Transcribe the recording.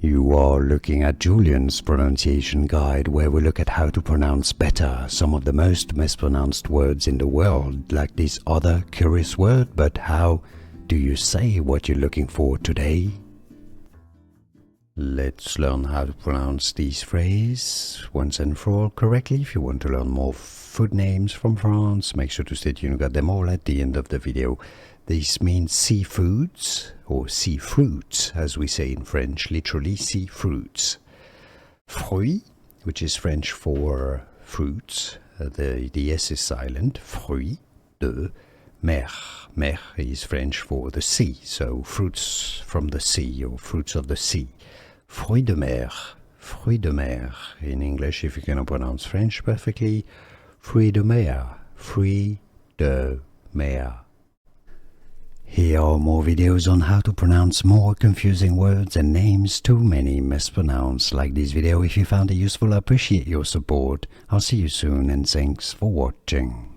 You are looking at Julian's pronunciation guide, where we look at how to pronounce better some of the most mispronounced words in the world, like this other curious word. But how do you say what you're looking for today? Let's learn how to pronounce these phrases once and for all correctly. If you want to learn more food names from France, make sure to stay tuned. You got them all at the end of the video. This means seafoods, or sea fruits, as we say in French, literally sea fruits. Fruits, which is French for fruits, the S is silent, fruits de mer. Mer is French for the sea, so fruits from the sea, or fruits of the sea. Fruits de mer, fruits de mer. In English, if you cannot pronounce French perfectly, fruits de mer, fruits de mer. Here are more videos on how to pronounce more confusing words and names too many mispronounced. Like this video if you found it useful. I appreciate your support. I'll see you soon and thanks for watching.